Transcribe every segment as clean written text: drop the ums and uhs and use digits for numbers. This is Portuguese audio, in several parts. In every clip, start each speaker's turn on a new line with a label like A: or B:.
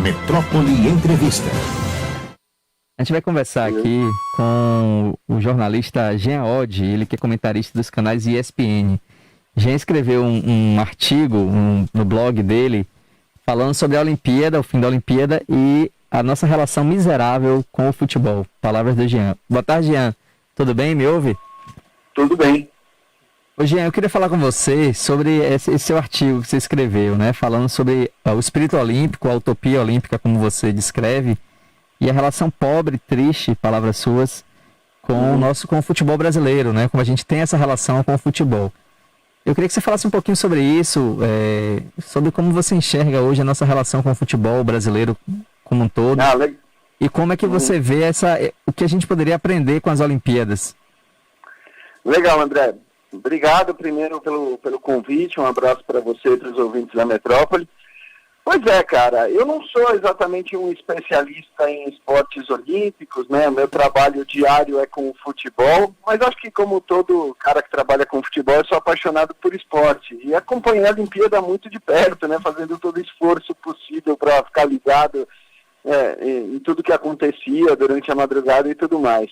A: Metrópole Entrevista.
B: A gente vai conversar aqui com o jornalista Jean Oddi, ele que é comentarista dos canais ESPN. Jean escreveu um artigo no blog dele falando sobre a Olimpíada, o fim da Olimpíada e a nossa relação miserável com o futebol. Palavras do Jean. Boa tarde, Jean. Tudo bem? Me ouve?
C: Tudo bem.
B: Ô, Jean, eu queria falar com você sobre esse seu artigo que você escreveu, né? Falando sobre o espírito olímpico, a utopia olímpica, como você descreve, e a relação pobre, triste, palavras suas, com o futebol brasileiro, né? Como a gente tem essa relação com o futebol. Eu queria que você falasse um pouquinho sobre isso, sobre como você enxerga hoje a nossa relação com o futebol brasileiro como um todo, e como é que você vê o que a gente poderia aprender com as Olimpíadas.
C: Legal, André. Obrigado primeiro pelo convite, um abraço para você e para os ouvintes da Metrópole. Pois é, cara, eu não sou exatamente um especialista em esportes olímpicos, né? Meu trabalho diário é com o futebol, mas acho que como todo cara que trabalha com futebol, eu sou apaixonado por esporte. E acompanhei a Olimpíada muito de perto, né? Fazendo todo o esforço possível para ficar ligado em tudo que acontecia durante a madrugada e tudo mais.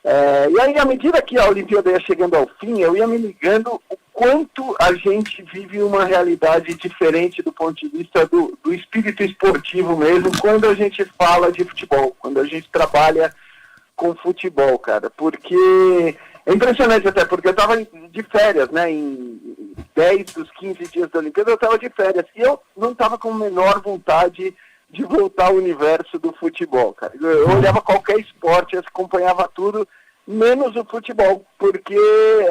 C: E aí, à medida que a Olimpíada ia chegando ao fim, eu ia me ligando o quanto a gente vive uma realidade diferente do ponto de vista do espírito esportivo mesmo, quando a gente fala de futebol, quando a gente trabalha com futebol, cara. Porque é impressionante até, porque eu estava de férias, né? Em 10 dos 15 dias da Olimpíada eu estava de férias, e eu não estava com a menor vontade de voltar ao universo do futebol, cara. Eu olhava qualquer esporte, eu acompanhava tudo, menos o futebol, porque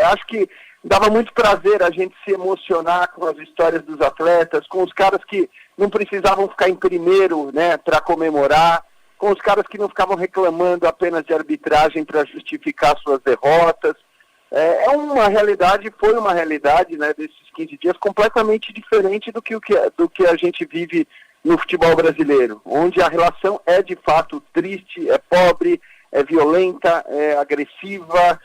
C: acho que dava muito prazer a gente se emocionar com as histórias dos atletas, com os caras que não precisavam ficar em primeiro, né, para comemorar, com os caras que não ficavam reclamando apenas de arbitragem para justificar suas derrotas. Foi uma realidade, né, desses 15 dias completamente diferente do que a gente vive no futebol brasileiro, onde a relação é de fato triste, é pobre, é violenta, é agressiva,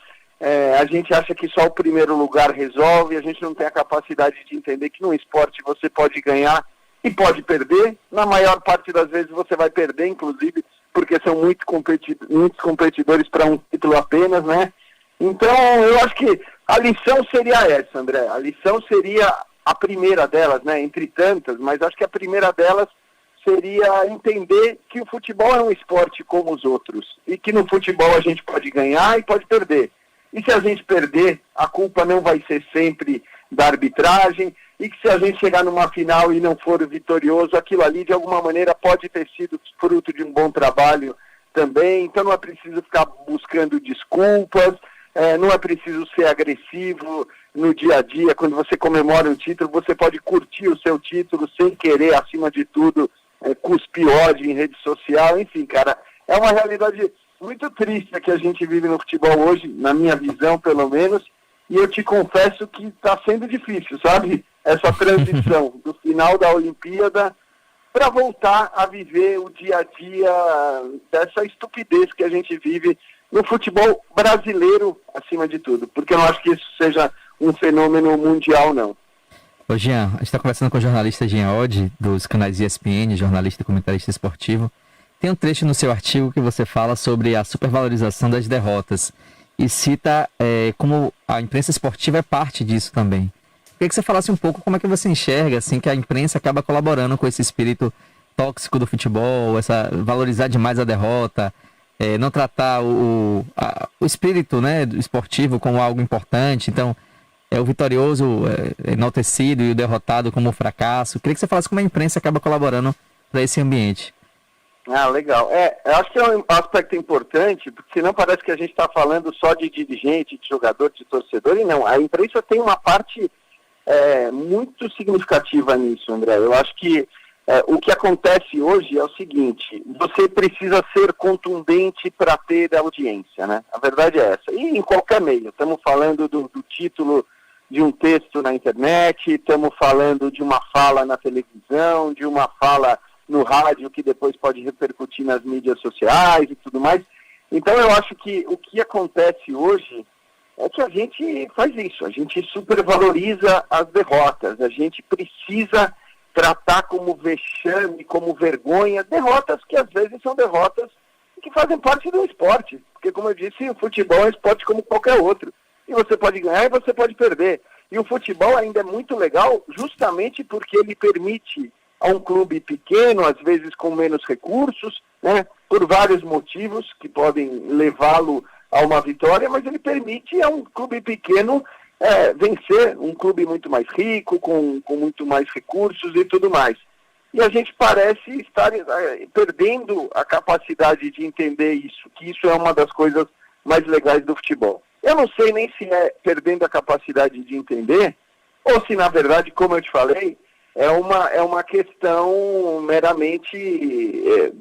C: a gente acha que só o primeiro lugar resolve, a gente não tem a capacidade de entender que num esporte você pode ganhar e pode perder, na maior parte das vezes você vai perder, inclusive, porque são muitos competidores para um título apenas, né? Então, eu acho que a lição seria essa, André, a lição seria a primeira delas, né, entre tantas, mas acho que a primeira delas seria entender que o futebol é um esporte como os outros, e que no futebol a gente pode ganhar e pode perder. E se a gente perder, a culpa não vai ser sempre da arbitragem, e que se a gente chegar numa final e não for vitorioso, aquilo ali de alguma maneira pode ter sido fruto de um bom trabalho também, então não é preciso ficar buscando desculpas, não é preciso ser agressivo no dia a dia. Quando você comemora um título, você pode curtir o seu título sem querer, acima de tudo, cuspir ódio em rede social. Enfim, cara, é uma realidade muito triste que a gente vive no futebol hoje, na minha visão, pelo menos, e eu te confesso que está sendo difícil, sabe? Essa transição do final da Olimpíada para voltar a viver o dia a dia dessa estupidez que a gente vive no futebol brasileiro, acima de tudo, porque eu não acho que isso seja um fenômeno mundial, não.
B: Ô Jean, a gente está conversando com o jornalista Jean Oddi, dos canais ESPN, jornalista e comentarista esportivo. Tem um trecho no seu artigo que você fala sobre a supervalorização das derrotas e cita como a imprensa esportiva é parte disso também. Queria que você falasse um pouco como é que você enxerga assim, que a imprensa acaba colaborando com esse espírito tóxico do futebol, valorizar demais a derrota, não tratar o espírito, né, esportivo como algo importante. Então, o vitorioso enaltecido e o derrotado como fracasso. Queria que você falasse como a imprensa acaba colaborando para esse ambiente.
C: Ah, legal. Eu acho que é um aspecto importante, porque senão parece que a gente está falando só de dirigente, de jogador, de torcedor, e não. A imprensa tem uma parte muito significativa nisso, André. Eu acho que o que acontece hoje é o seguinte: você precisa ser contundente para ter audiência, né? A verdade é essa. E em qualquer meio. Estamos falando do título de um texto na internet, estamos falando de uma fala na televisão, de uma fala no rádio que depois pode repercutir nas mídias sociais e tudo mais. Então eu acho que o que acontece hoje é que a gente faz isso, a gente supervaloriza as derrotas, a gente precisa tratar como vexame, como vergonha, derrotas que às vezes são derrotas que fazem parte do esporte. Porque, como eu disse, o futebol é um esporte como qualquer outro. E você pode ganhar e você pode perder. E o futebol ainda é muito legal justamente porque ele permite a um clube pequeno, às vezes com menos recursos, né, por vários motivos que podem levá-lo a uma vitória, mas ele permite a um clube pequeno vencer um clube muito mais rico, com muito mais recursos e tudo mais. E a gente parece estar perdendo a capacidade de entender isso, que isso é uma das coisas mais legais do futebol. Eu não sei nem se é perdendo a capacidade de entender, ou se, na verdade, como eu te falei, é uma questão meramente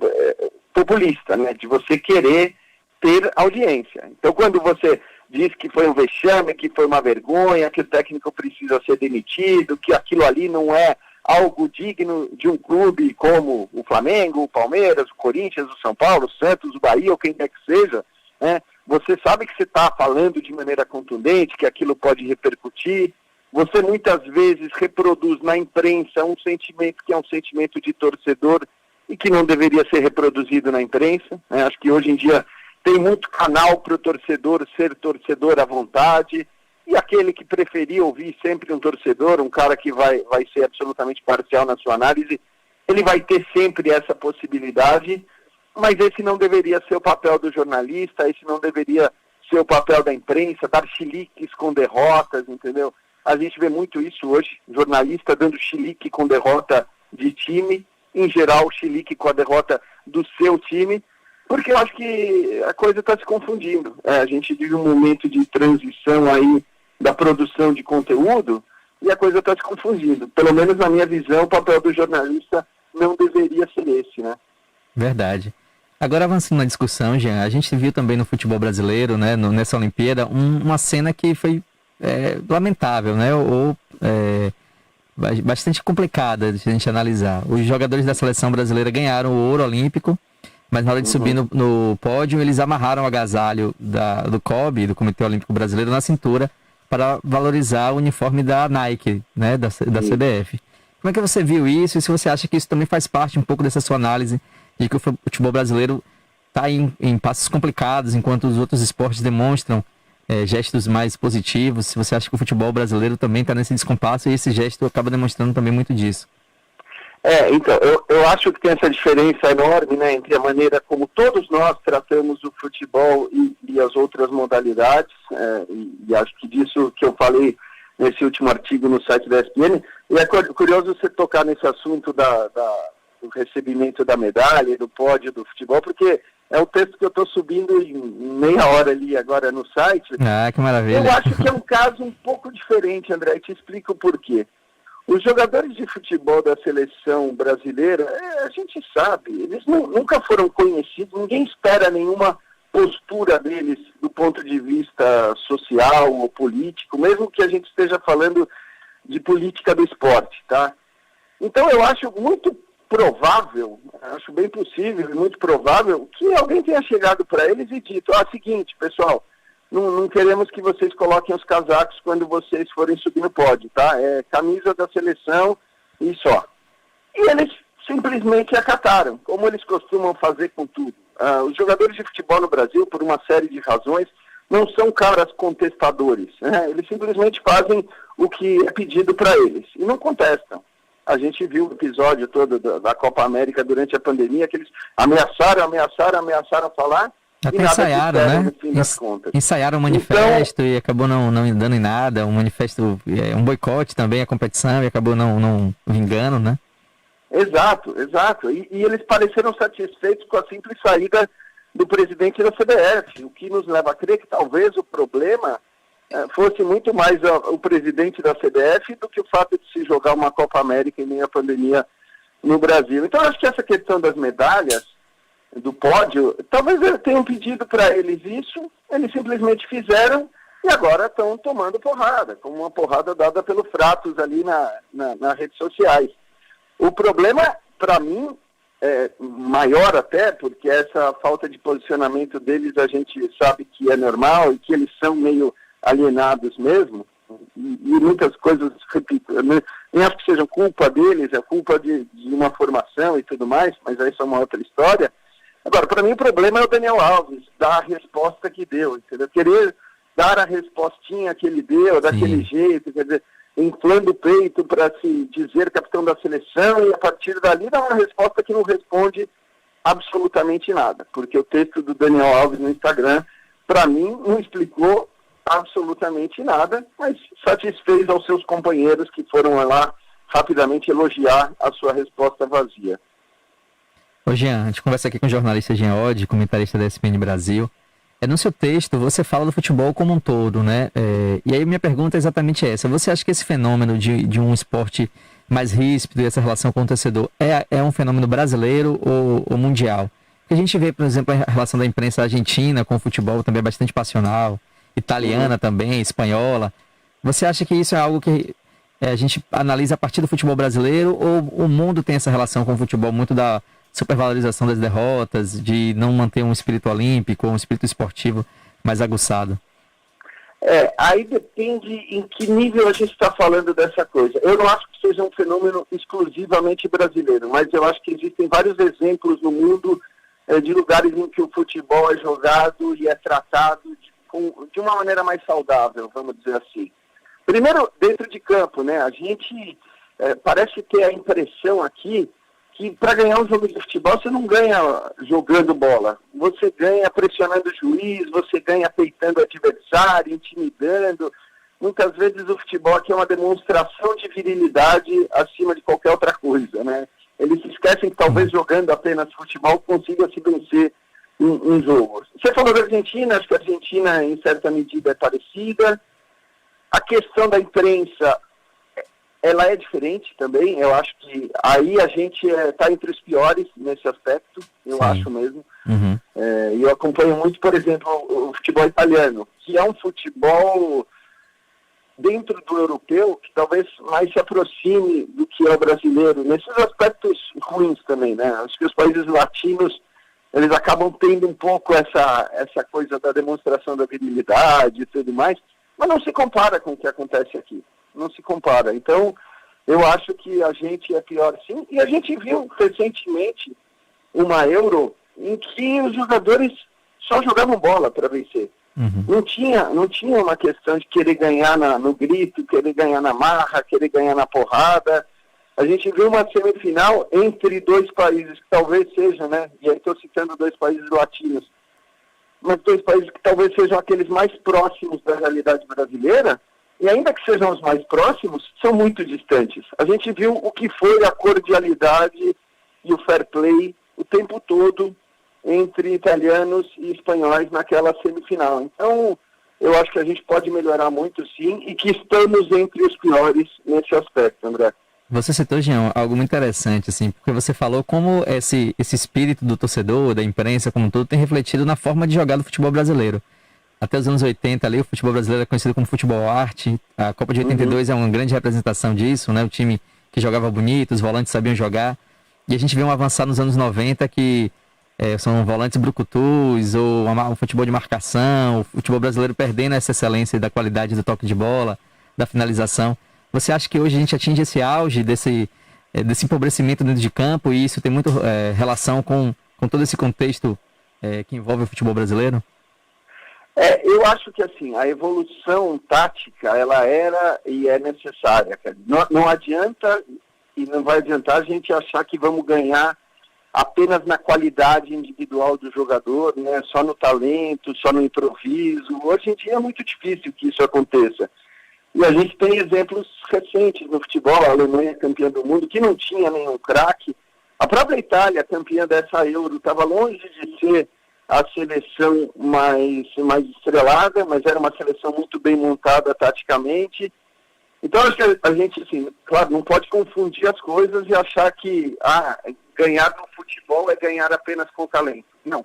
C: populista, né? De você querer ter audiência. Então, quando você diz que foi um vexame, que foi uma vergonha, que o técnico precisa ser demitido, que aquilo ali não é algo digno de um clube como o Flamengo, o Palmeiras, o Corinthians, o São Paulo, o Santos, o Bahia, ou quem quer que seja, né? Você sabe que você está falando de maneira contundente, que aquilo pode repercutir. Você muitas vezes reproduz na imprensa um sentimento que é um sentimento de torcedor e que não deveria ser reproduzido na imprensa, né? Acho que hoje em dia tem muito canal para o torcedor ser torcedor à vontade, e aquele que preferir ouvir sempre um torcedor, um cara que vai ser absolutamente parcial na sua análise, ele vai ter sempre essa possibilidade, mas esse não deveria ser o papel do jornalista, esse não deveria ser o papel da imprensa, dar chiliques com derrotas, entendeu? A gente vê muito isso hoje, jornalista dando chilique com derrota de time, em geral chilique com a derrota do seu time, porque eu acho que a coisa está se confundindo. A gente vive um momento de transição aí da produção de conteúdo e a coisa está se confundindo. Pelo menos na minha visão, o papel do jornalista não deveria ser esse, né?
B: Verdade. Agora, avançando na discussão, Jean, a gente viu também no futebol brasileiro, né, nessa Olimpíada, uma cena que foi lamentável, né, ou bastante complicada de a gente analisar. Os jogadores da seleção brasileira ganharam o ouro olímpico, mas na hora de subir no pódio, eles amarraram o agasalho do COB, do Comitê Olímpico Brasileiro, na cintura para valorizar o uniforme da Nike, né, da CBF. Como é que você viu isso e se você acha que isso também faz parte um pouco dessa sua análise de que o futebol brasileiro está em passos complicados, enquanto os outros esportes demonstram gestos mais positivos? Se você acha que o futebol brasileiro também está nesse descompasso e esse gesto acaba demonstrando também muito disso?
C: Então, eu acho que tem essa diferença enorme, né, entre a maneira como todos nós tratamos o futebol e as outras modalidades, e acho que disso que eu falei nesse último artigo no site da ESPN, e é curioso você tocar nesse assunto do recebimento da medalha e do pódio do futebol, porque é o texto que eu estou subindo em meia hora ali agora no site.
B: Ah, que maravilha.
C: Eu acho que é um caso um pouco diferente, André, e te explico por quê. Os jogadores de futebol da seleção brasileira, a gente sabe, eles nunca foram conhecidos, ninguém espera nenhuma postura deles do ponto de vista social ou político, mesmo que a gente esteja falando de política do esporte, tá? Então eu acho muito provável, acho bem possível e muito provável que alguém tenha chegado para eles e dito, seguinte, pessoal, não queremos que vocês coloquem os casacos quando vocês forem subir no pódio, tá? É camisa da seleção e só. E eles simplesmente acataram, como eles costumam fazer com tudo. Os jogadores de futebol no Brasil, por uma série de razões, não são caras contestadores, né? Eles simplesmente fazem o que é pedido para eles e não contestam. A gente viu o episódio todo da Copa América durante a pandemia, que eles ameaçaram falar.
B: Até ensaiaram, né? Ensaiaram um manifesto e acabou não dando em nada. Um manifesto, um boicote também à competição e acabou não vingando, né?
C: Exato. E eles pareceram satisfeitos com a simples saída do presidente da CBF, o que nos leva a crer que talvez o problema fosse muito mais o presidente da CBF do que o fato de se jogar uma Copa América em meio à pandemia no Brasil. Então, acho que essa questão das medalhas, do pódio, talvez tenham pedido para eles isso, eles simplesmente fizeram e agora estão tomando porrada, como uma porrada dada pelo Fratos ali nas redes sociais. O problema, para mim, é maior até, porque essa falta de posicionamento deles a gente sabe que é normal e que eles são meio alienados mesmo, e muitas coisas, repito, nem acho que seja culpa deles, é culpa de uma formação e tudo mais, mas aí isso é uma outra história. Agora, para mim o problema é o Daniel Alves, dar a resposta que deu, entendeu? Querer dar a respostinha que ele deu, daquele jeito, quer dizer, inflando o peito para se dizer capitão da seleção e a partir dali dar uma resposta que não responde absolutamente nada, porque o texto do Daniel Alves no Instagram, para mim, não explicou absolutamente nada, mas satisfez aos seus companheiros que foram lá rapidamente elogiar a sua resposta vazia.
B: Ô Jean, a gente conversa aqui com o jornalista Jean Oddi, comentarista da ESPN Brasil. No seu texto, você fala do futebol como um todo, né? E aí minha pergunta é exatamente essa. Você acha que esse fenômeno de um esporte mais ríspido e essa relação com o torcedor é um fenômeno brasileiro ou mundial? Porque a gente vê, por exemplo, a relação da imprensa argentina com o futebol também é bastante passional, italiana também, espanhola. Você acha que isso é algo que a gente analisa a partir do futebol brasileiro ou o mundo tem essa relação com o futebol muito da supervalorização das derrotas, de não manter um espírito olímpico, um espírito esportivo mais aguçado?
C: Aí depende em que nível a gente está falando dessa coisa. Eu não acho que seja um fenômeno exclusivamente brasileiro, mas eu acho que existem vários exemplos no mundo de lugares em que o futebol é jogado e é tratado de uma maneira mais saudável, vamos dizer assim. Primeiro, dentro de campo, né? A gente parece ter a impressão aqui que para ganhar um jogo de futebol você não ganha jogando bola, você ganha pressionando o juiz, você ganha peitando o adversário, intimidando. Muitas vezes o futebol aqui é uma demonstração de virilidade acima de qualquer outra coisa, né? Eles se esquecem que talvez jogando apenas futebol consiga se vencer um jogo. Você falou da Argentina, acho que a Argentina em certa medida é parecida. A questão da imprensa, ela é diferente também, eu acho que aí a gente está entre os piores nesse aspecto, eu acho mesmo. E eu acompanho muito, por exemplo, o futebol italiano, que é um futebol dentro do europeu, que talvez mais se aproxime do que é o brasileiro, nesses aspectos ruins também, né? Acho que os países latinos, eles acabam tendo um pouco essa coisa da demonstração da virilidade e tudo mais, mas não se compara com o que acontece aqui. Não se compara. Então, eu acho que a gente é pior sim. E a gente viu recentemente uma Euro em que os jogadores só jogavam bola para vencer. Não tinha uma questão de querer ganhar no grito, querer ganhar na marra, querer ganhar na porrada. A gente viu uma semifinal entre dois países que talvez sejam, né? E aí estou citando dois países latinos, mas dois países que talvez sejam aqueles mais próximos da realidade brasileira. E ainda que sejam os mais próximos, são muito distantes. A gente viu o que foi a cordialidade e o fair play o tempo todo entre italianos e espanhóis naquela semifinal. Então, eu acho que a gente pode melhorar muito sim e que estamos entre os piores nesse aspecto, André.
B: Você citou, Jean, algo muito interessante, assim, porque você falou como esse espírito do torcedor, da imprensa como um todo, tem refletido na forma de jogar do futebol brasileiro. Até os anos 80 ali, o futebol brasileiro é conhecido como futebol arte. A Copa de 82 é uma grande representação disso, né? O time que jogava bonito, os volantes sabiam jogar. E a gente vê um avançar nos anos 90 que são volantes brucutus, ou um futebol de marcação, o futebol brasileiro perdendo essa excelência da qualidade do toque de bola, da finalização. Você acha que hoje a gente atinge esse auge desse empobrecimento dentro de campo e isso tem muito relação com todo esse contexto que envolve o futebol brasileiro?
C: Eu acho que assim, a evolução tática, ela era e é necessária. Não adianta e não vai adiantar a gente achar que vamos ganhar apenas na qualidade individual do jogador, né? Só no talento, só no improviso. Hoje em dia é muito difícil que isso aconteça. E a gente tem exemplos recentes no futebol, a Alemanha campeã do mundo, que não tinha nenhum craque. A própria Itália, campeã dessa Euro, estava longe de ser a seleção mais estrelada, mas era uma seleção muito bem montada taticamente. Então, acho que a gente, assim, claro, não pode confundir as coisas e achar que ganhar no futebol é ganhar apenas com talento. Não.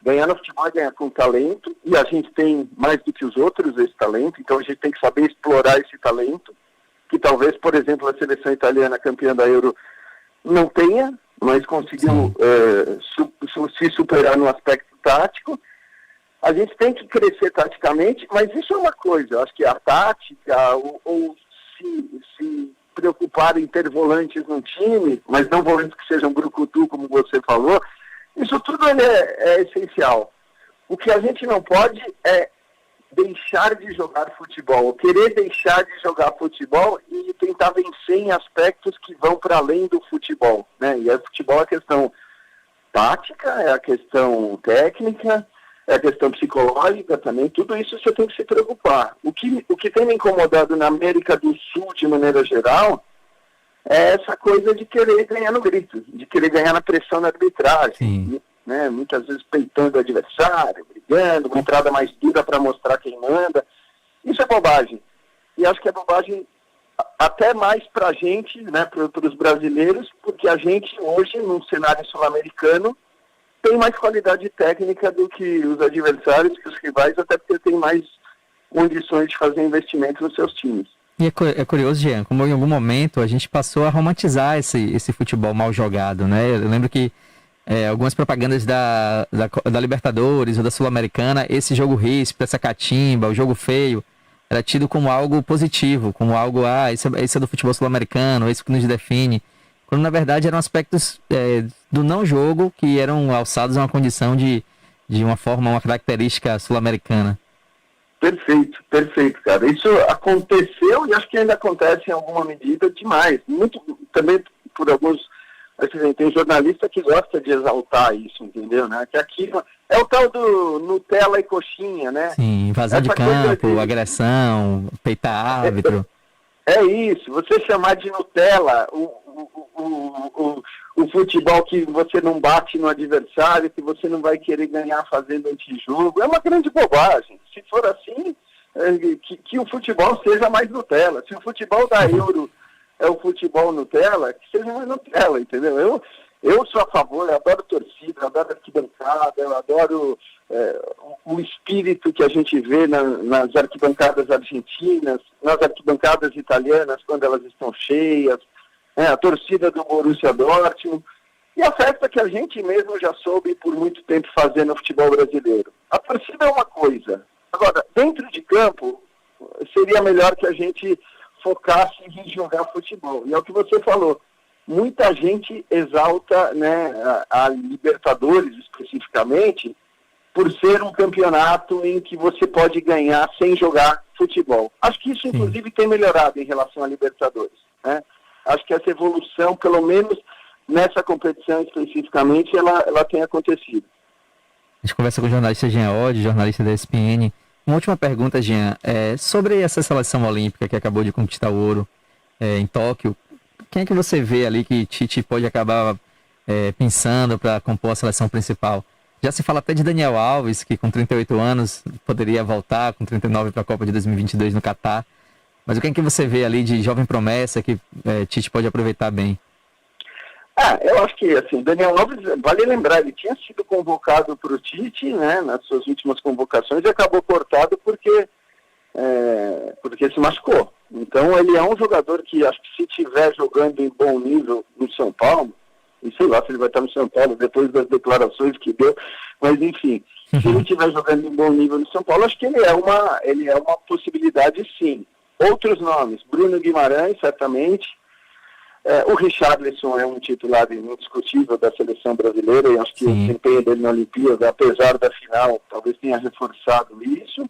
C: Ganhar no futebol é ganhar com talento, e a gente tem mais do que os outros esse talento, então a gente tem que saber explorar esse talento, que talvez, por exemplo, a seleção italiana campeã da Euro não tenha, mas conseguiu se superar no aspecto tático. A gente tem que crescer taticamente, mas isso é uma coisa. Eu acho que a tática, ou se preocupar em ter volantes no time, mas não volantes que sejam brucutu, como você falou, isso tudo é essencial. O que a gente não pode é deixar de jogar futebol, querer deixar de jogar futebol e tentar vencer em aspectos que vão para além do futebol, né? E o futebol é a questão tática, é a questão técnica, é a questão psicológica também, tudo isso você tem que se preocupar. O que tem me incomodado na América do Sul, de maneira geral, é essa coisa de querer ganhar no grito, de querer ganhar na pressão na arbitragem, né? Muitas vezes peitando o adversário, brigando, uma entrada mais dura para mostrar quem manda. Isso é bobagem. E acho que é bobagem até mais para a gente, né, para os brasileiros, porque a gente hoje, num cenário sul-americano, tem mais qualidade técnica do que os adversários, que os rivais, até porque tem mais condições de fazer investimento nos seus times.
B: E é curioso, Jean, como em algum momento a gente passou a romantizar esse futebol mal jogado, né? Eu lembro que algumas propagandas da Libertadores ou da Sul-Americana, esse jogo ríspido, essa catimba, o jogo feio, era tido como algo positivo, como algo, isso é do futebol sul-americano, isso que nos define. Quando na verdade eram aspectos do não jogo que eram alçados a uma condição de uma forma, uma característica sul-americana. Perfeito, cara. Isso aconteceu e acho que ainda acontece em alguma medida demais. Muito também por alguns. Assim, tem jornalista que gosta de exaltar isso, entendeu? Né? Que aqui é o tal do Nutella e coxinha, né? Sim, vazar de campo, agressão, peitar árbitro.
C: É isso, você chamar de Nutella o futebol que você não bate no adversário, que você não vai querer ganhar fazendo antijogo, é uma grande bobagem. Se for assim, que o futebol seja mais Nutella. Se o futebol da Euro é o futebol Nutella, que seja mais Nutella, entendeu? Eu sou a favor, eu adoro torcida, eu adoro arquibancada, eu adoro o espírito que a gente vê nas arquibancadas argentinas, nas arquibancadas italianas, quando elas estão cheias, a torcida do Borussia Dortmund, e a festa que a gente mesmo já soube por muito tempo fazer no futebol brasileiro. A torcida é uma coisa. Agora, dentro de campo, seria melhor que a gente focasse em jogar futebol. E é o que você falou. Muita gente exalta, né, a Libertadores especificamente por ser um campeonato em que você pode ganhar sem jogar futebol. Acho que isso, inclusive, tem melhorado em relação à Libertadores, né? Acho que essa evolução, pelo menos nessa competição especificamente, ela tem acontecido.
B: A gente conversa com o jornalista Jean Oddi, jornalista da ESPN. Uma última pergunta, Jean, sobre essa seleção olímpica que acabou de conquistar o ouro em Tóquio. Quem é que você vê ali que Tite pode acabar pensando para compor a seleção principal? Já se fala até de Daniel Alves, que com 38 anos poderia voltar com 39 para a Copa de 2022 no Catar. Mas o que é que você vê ali de jovem promessa que Tite pode aproveitar bem?
C: Eu acho que, assim, Daniel Alves, vale lembrar, ele tinha sido convocado para o Tite, né, nas suas últimas convocações, e acabou cortado porque se machucou. Então, ele é um jogador que, acho que se estiver jogando em bom nível no São Paulo, e sei lá se ele vai estar no São Paulo depois das declarações que deu, mas enfim, se ele estiver jogando em bom nível no São Paulo, acho que ele é uma possibilidade, sim. Outros nomes, Bruno Guimarães, certamente. O Richarlison é um titular indiscutível da seleção brasileira, e acho que o desempenho dele na Olimpíada, apesar da final, talvez tenha reforçado isso.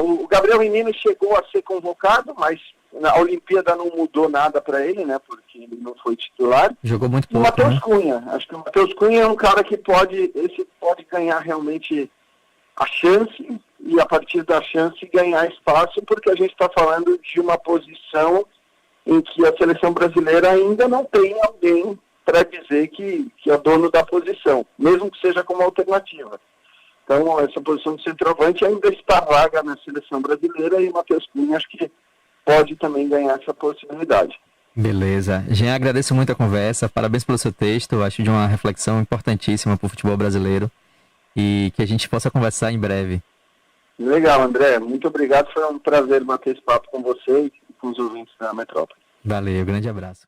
C: O Gabriel Menino chegou a ser convocado, mas na Olimpíada não mudou nada para ele, né? Porque ele não foi titular.
B: Jogou muito pouco.
C: E o Matheus Cunha. Acho que o Matheus Cunha é um cara que pode ganhar realmente a chance, e a partir da chance ganhar espaço, porque a gente está falando de uma posição em que a seleção brasileira ainda não tem alguém para dizer que é dono da posição, mesmo que seja como alternativa. Então, essa posição de centroavante ainda está vaga na seleção brasileira, e o Matheus Cunha acho que pode também ganhar essa possibilidade.
B: Beleza. Jean, agradeço muito a conversa, parabéns pelo seu texto, acho de uma reflexão importantíssima para o futebol brasileiro, e que a gente possa conversar em breve.
C: Legal, André, muito obrigado, foi um prazer bater esse papo com você e com os ouvintes da Metrópole.
B: Valeu, grande abraço.